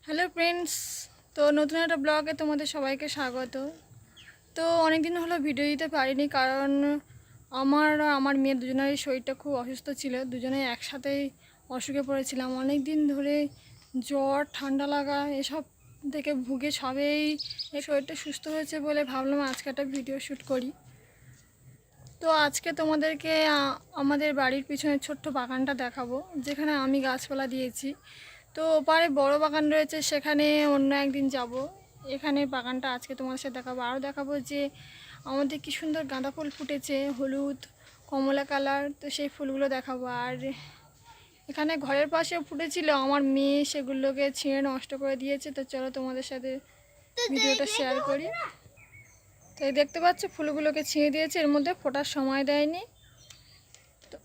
Hello friends, তো নতুন একটা ব্লগে তোমাদের সবাইকে স্বাগত। তো অনেক দিন হলো ভিডিও দিতে পারিনি, কারণ আমার মেয়ে দুজনেরই শরীরটা খুব অসুস্থ ছিল। দুজনে একসাথেই অসুখে পড়েছিলাম। অনেক দিন ধরে জ্বর, ঠান্ডা লাগা এসব থেকে ভুগে সবেই এই শরীরটা সুস্থ হয়েছে বলে ভাবলাম আজকে একটা ভিডিও শ্যুট করি। তো আজকে তোমাদেরকে আমাদের বাড়ির পিছনে ছোট্ট বাগানটা দেখাবো, যেখানে আমি গাছপালা দিয়েছি। তো ওপারে বড় বাগান রয়েছে, সেখানে অন্য একদিন যাব। এখানে বাগানটা আজকে তোমাদের সাথে দেখাবো। আরও দেখাবো যে আমাদের কি সুন্দর গাঁদা ফুল ফুটেছে, হলুদ কমলা কালার। তো সেই ফুলগুলো দেখাবো। আর এখানে ঘরের পাশেও ফুটেছিল, আমার মেয়ে সেগুলোকে ছিঁড়ে নষ্ট করে দিয়েছে। তো চলো তোমাদের সাথে ভিডিওটা শেয়ার করি। তো এই দেখতে পাচ্ছ ফুলগুলোকে ছিঁড়ে দিয়েছে, এর মধ্যে ফোটার সময় দেয়নি।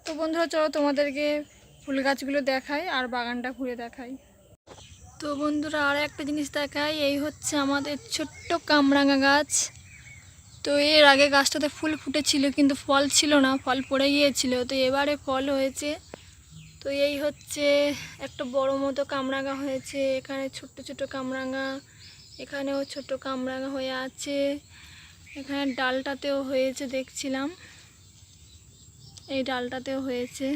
তো বন্ধুরা, চলো তোমাদেরকে ফুল গাছগুলো দেখাই আর বাগানটা ঘুরে দেখাই। তো বন্ধুরা, আর একটা জিনিস দেখাই, এই হচ্ছে আমাদের ছোট্ট কামরাঙা গাছ। তো এর আগে গাছটাতে ফুল ফুটেছিল কিন্তু ফল ছিল না, ফল পড়ে গিয়েছিল। তো এবারে ফল হয়েছে। তো এই হচ্ছে একটা বড় মতো কামরাঙা হয়েছে। এখানে ছোট্ট ছোট কামরাঙা, এখানেও ছোট কামরাঙা হয়ে আছে। এখানে ডালটাতেও হয়েছে দেখছিলাম, এই ডালটাতেও হয়েছে।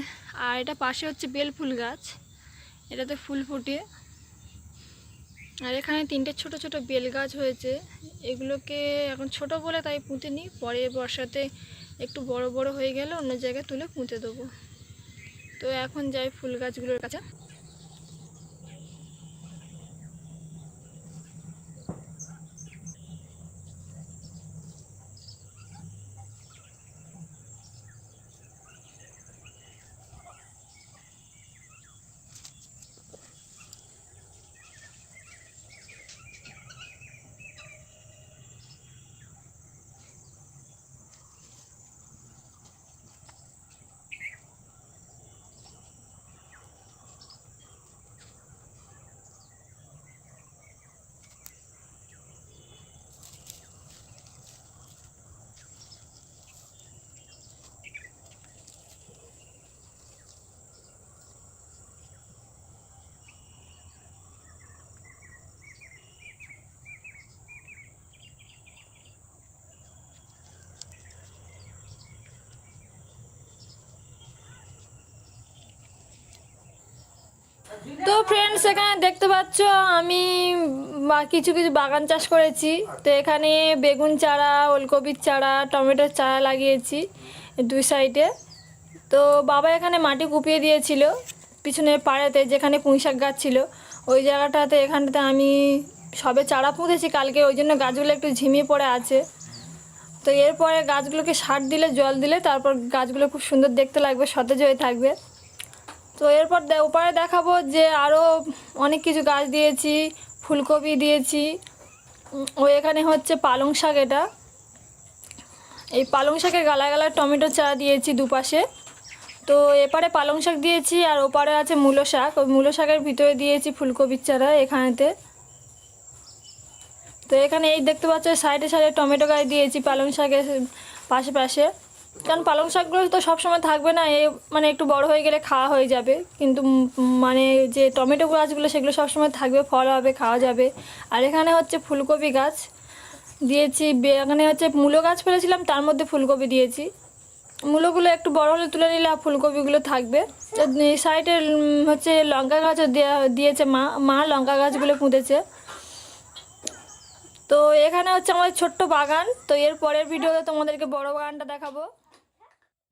আর এটা পাশে হচ্ছে বেল ফুল গাছ, এটাতে ফুল ফুটে। আর এখানে তিনটে ছোট ছোট বেল গাছ হয়েছে। এগুলোকে এখন ছোট বলে তাই পুঁতে নিই, পরে বর্ষাতে একটু বড় বড় হয়ে গেলে অন্য জায়গায় তুলে পুঁতে দেবো। তো এখন যাই ফুল গাছগুলোর কাছে। তো ফ্রেন্ডস, এখানে দেখতে পাচ্ছ আমি কিছু কিছু বাগান চাষ করেছি। তো এখানে বেগুন চারা, ওলকপির চারা, টমেটোর চারা লাগিয়েছি দুই সাইডে। তো বাবা এখানে মাটি কুপিয়ে দিয়েছিল পিছনের পাড়েতে, যেখানে পুঁইশাক গাছ ছিল ওই জায়গাটাতে। এখানটাতে আমি সবে চারা পুঁতেছি কালকে, ওই জন্য গাছগুলো একটু ঝিমিয়ে পড়ে আছে। তো এরপরে গাছগুলোকে সার দিলে, জল দিলে তারপর গাছগুলো খুব সুন্দর দেখতে লাগবে, সতেজ হয়ে থাকবে। তো এরপর ওপারে দেখাবো যে আরও অনেক কিছু গাছ দিয়েছি, ফুলকপি দিয়েছি। ও এখানে হচ্ছে পালং শাক, এটা এই পালং শাকের গালা গালা টমেটো চারা দিয়েছি দুপাশে। তো এপারে পালং শাক দিয়েছি আর ওপারে আছে মূলো শাক, ওই মূলো শাকের ভিতরে দিয়েছি ফুলকপির চারা এখানেতে। তো এখানে এই দেখতে পাচ্ছ সাইডে সাইডে টমেটো গাছ দিয়েছি পালং শাকের পাশে পাশে। কারণ পালং শাকগুলো তো সবসময় থাকবে না, মানে একটু বড় হয়ে গেলে খাওয়া হয়ে যাবে, কিন্তু মানে যে টমেটো গাছগুলো সেগুলো সবসময় থাকবে, ফল হবে, খাওয়া যাবে। আর এখানে হচ্ছে ফুলকপি গাছ দিয়েছি। এখানে হচ্ছে মূলো গাছ ফেলেছিলাম, তার মধ্যে ফুলকপি দিয়েছি। মূলোগুলো একটু বড় হলে তুলে নিলে আর ফুলকপিগুলো থাকবে। তো এই সাইডে হচ্ছে লঙ্কা গাছও দিয়েছে মা লঙ্কা গাছগুলো পুঁতেছে। তো এখানে হচ্ছে আমাদের ছোট্ট বাগান। তো এর পরের ভিডিওতে তোমাদেরকে বড় বাগানটা দেখাবো।